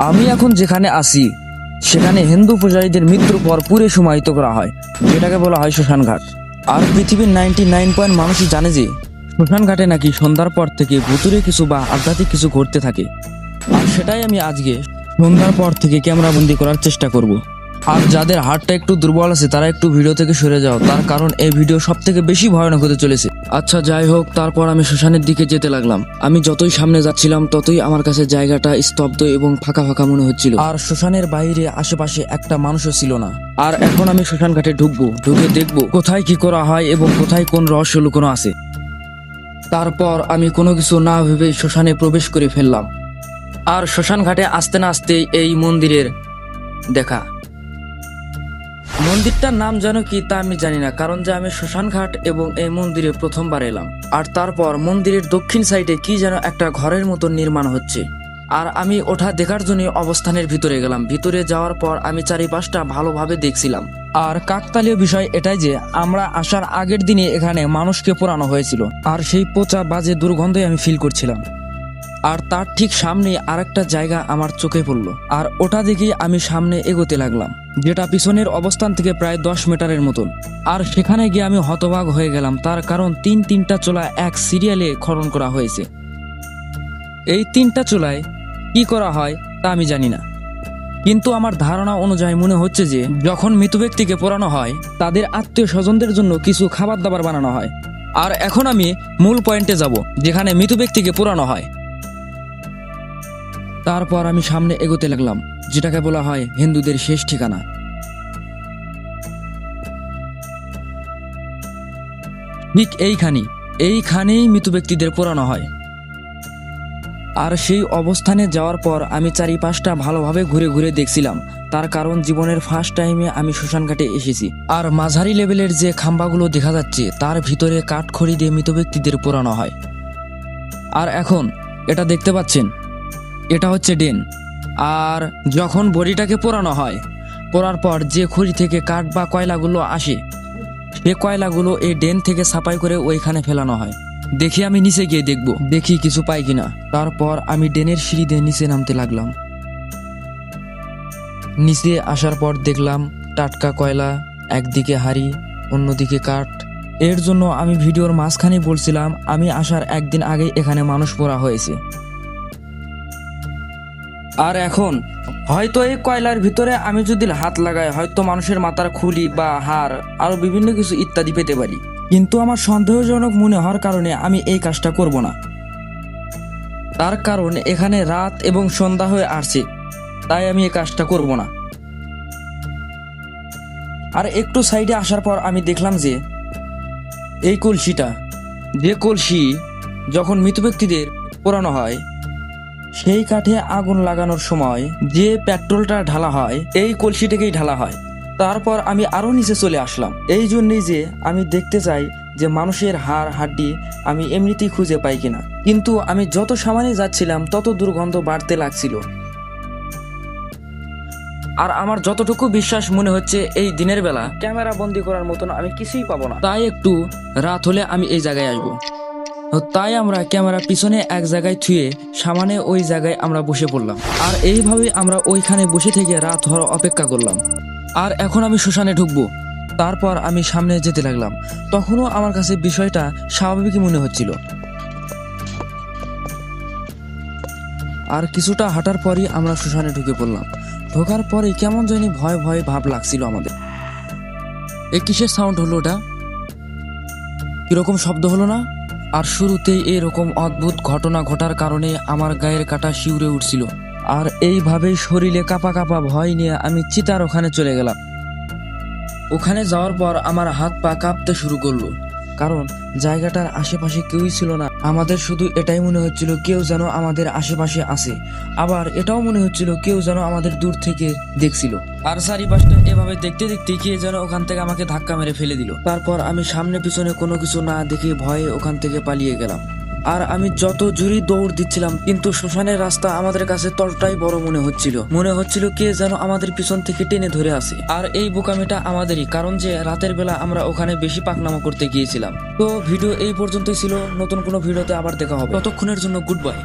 আমি এখন যেখানে আছি সেখানে হিন্দু পূজারীদের মৃত্যুর পর পুরে সমাহিত করা হয়, যেটাকে বলা হয় শ্মশান ঘাট। আর পৃথিবীর 99% মানুষই জানে যে শ্মশান ঘাটে নাকি সন্ধ্যার পর থেকে ভুতুরে কিছু বা আধ্যাত্মিক কিছু ঘটতে থাকে। আর সেটাই আমি আজকে সন্ধ্যার পর থেকে ক্যামেরা বন্দি করার চেষ্টা করব। আর যাদের হার্টটা একটু দুর্বল আছে তারা একটু ভিডিও থেকে সরে যাও, তার কারণ এই ভিডিও সব থেকে বেশি ভয়ানক হতে চলেছে। আচ্ছা যাই হোক, তারপর আমি শ্মশানের দিকে যেতে লাগলাম। আমি যতই সামনে যাচ্ছিলাম ততই আমার কাছে জায়গাটা স্তব্ধ এবং ফাঁকা ফাঁকা মনে হচ্ছিল। আর শ্মশানের বাইরে আশেপাশে একটা মানুষও ছিল না। আর এখন আমি শ্মশান ঘাটে ঢুকবো, ঢুকে দেখবো কোথায় কি করা হয় এবং কোথায় কোন রহস্য লুকোনো আছে। তারপর আমি কোনো কিছু না ভেবে শ্মশানে প্রবেশ করে ফেললাম। আর শ্মশান ঘাটে আসতে না আসতেই এই মন্দিরের দেখা। মন্দিরটার নাম যেন কি তা আমি জানি না, কারণ যে আমি শ্মশান ঘাট এবং এই মন্দিরে প্রথমবার এলাম। আর তারপর মন্দিরের দক্ষিণ সাইডে কি যেন একটা ঘরের মতো নির্মাণ হচ্ছে। আর আমি ওঠা দেখার জন্য অবস্থানের ভিতরে গেলাম। ভিতরে যাওয়ার পর আমি চারিপাশটা ভালোভাবে দেখছিলাম। আর কাকতালীয় বিষয় এটাই যে আমরা আসার আগের দিনে এখানে মানুষকে পোড়ানো হয়েছিল, আর সেই পচা বাজে দুর্গন্ধই আমি ফিল করছিলাম। আর তার ঠিক সামনে আরেকটা জায়গা আমার চোখে পড়লো, আর ওটা দেখেই আমি সামনে এগোতে লাগলাম, যেটা পিছনের অবস্থান থেকে প্রায় 10 মিটারের মতন। আর সেখানে গিয়ে আমি হতবাক হয়ে গেলাম, তার কারণ তিনটা চোলা এক সিরিয়ালে খনন করা হয়েছে। এই 3টা চোলায় কি করা হয় তা আমি জানি না, কিন্তু আমার ধারণা অনুযায়ী মনে হচ্ছে যে যখন মৃত ব্যক্তিকে পোড়ানো হয় তাদের আত্মীয় স্বজনদের জন্য কিছু খাবার দাবার বানানো হয়। আর এখন আমি মূল পয়েন্টে যাব, যেখানে মৃত ব্যক্তিকে পোড়ানো হয়। তারপর আমি সামনে এগোতে লাগলাম, যেটাকে বলা হয় হিন্দুদের শেষ ঠিকানা। ঠিক এইখানেই মৃত ব্যক্তিদের পোড়ানো হয়। আর সেই অবস্থানে যাওয়ার পর আমি চারিপাশটা ভালোভাবে ঘুরে ঘুরে দেখছিলাম, তার কারণ জীবনের ফার্স্ট টাইমে আমি শ্মশান ঘাটে এসেছি। আর মাঝারি লেভেলের যে খাম্বাগুলো দেখা যাচ্ছে তার ভিতরে কাঠখড়ি দিয়ে মৃত ব্যক্তিদের পোড়ানো হয়। আর এখন এটা দেখতে পাচ্ছেন, এটা হচ্ছে ডেন। আর যখন বডিটাকে পোড়ানো হয়, পোড়ার পর যে খড়ি থেকে কাঠ বা কয়লাগুলো আসে, সে কয়লাগুলো এই ডেন থেকে সাফাই করে ওইখানে ফেলানো হয়। দেখি আমি নিচে গিয়ে দেখবো, দেখি কিছু পাই কিনা। তারপর আমি ডেনের সিঁড়ি দিয়ে নিচে নামতে লাগলাম। নিচে আসার পর দেখলাম টাটকা কয়লা, একদিকে হাড়ি অন্যদিকে কাঠ। এর জন্য আমি ভিডিওর মাঝখানে বলছিলাম আমি আসার একদিন আগে এখানে মানুষ পোড়া হয়েছে। আর এখন হয়তো এই কয়লার ভিতরে আমি যদি হাত লাগাই হয়তো মানুষের মাথার খুলি বা হাড় আরো বিভিন্ন কিছু ইত্যাদি পেতে পারি, কিন্তু আমার সন্দেহজনক মনে হওয়ার কারণে আমি এই কাজটা করব না। তার কারণ এখানে রাত এবং সন্ধ্যা হয়ে আসছে, তাই আমি এই কাজটা করব না। আর একটু সাইডে আসার পর আমি দেখলাম যে এই কলসিটা, যে কলসি যখন মৃত ব্যক্তিদের পোড়ানো হয় সেই কাঠে আগুন লাগানোর সময় যে পেট্রোলটা ঢালা হয় এই কলসিটাকেই ঢালা হয়। তারপর আমি আরো নিচে চলে আসলাম, এই জন্যই যে আমি দেখতে চাই যে মানুষের হাড় হাড্ডি আমি এমনিতেই খুঁজে পাই কিনা। কিন্তু আমি যত সামনে যাচ্ছিলাম তত দুর্গন্ধ বাড়তে লাগছিল। আর আমার যতটুকু বিশ্বাস মনে হচ্ছে এই দিনের বেলা ক্যামেরা বন্দি করার মতন আমি কিছুই পাবো না, তাই একটু রাত হলে আমি এই জায়গায় আসবো। তাই আমরা ক্যামেরা পিছনে এক জায়গায় থুয়ে সামনে ওই জায়গায় আমরা বসে পড়লাম। আর এইভাবে আমরা ওইখানে বসে থেকে রাত হওয়ার অপেক্ষা করলাম। আর এখন আমি শ্মশানে ঢুকবো। তারপর আমি সামনে যেতে লাগলাম, তখনও আমার কাছে বিষয়টা স্বাভাবিকই মনে হচ্ছিল। আর কিছুটা হাঁটার পরই আমরা শ্মশানে ঢুকে পড়লাম। ঢোকার পরেই কেমন জানি ভয় ভয় ভাব লাগছিল আমাদের। এই কিসের সাউন্ড হলো ওটা? কিরকম শব্দ হলো না? আর শুরুতেই এরকম অদ্ভুত ঘটনা ঘটার কারণে আমার গায়ের কাটা শিউরে উঠছিল। আর এইভাবেই শরীরে কাঁপা কাঁপা ভয় নিয়ে আমি চিতার ওখানে চলে গেলাম। ওখানে যাওয়ার পর আমার হাত পা কাঁপতে শুরু করলো, কারণ জায়গাটার আশেপাশে কেউই ছিল না। আমাদের শুধু এটাই মনে হচ্ছিল কেউ যেন আমাদের আশেপাশে আছে, আবার এটাও মনে হচ্ছিল কেউ যেন আমাদের দূর থেকে দেখছিল। আর চারিপাশটা এভাবে দেখতে দেখতে কে যেন ওখান থেকে আমাকে ধাক্কা মেরে ফেলে দিল। তারপর আমি সামনে পিছনে কোনো কিছু না দেখে ভয়ে ওখান থেকে পালিয়ে গেলাম। আর আমি যত জোরে দৌড় দিচ্ছিলাম, কিন্তু শ্মশানের রাস্তা আমাদের কাছে ততটাই বড় মনে হচ্ছিল কে যেন আমাদের পিছন থেকে টেনে ধরে আসে। আর এই বোকামিটা আমাদেরই, কারণ যে রাতের বেলা আমরা ওখানে বেশি পাকনামা করতে গিয়েছিলাম। তো ভিডিও এই পর্যন্তই ছিল, নতুন কোনো ভিডিওতে আবার দেখা হবে, ততক্ষণের জন্য গুড বাই।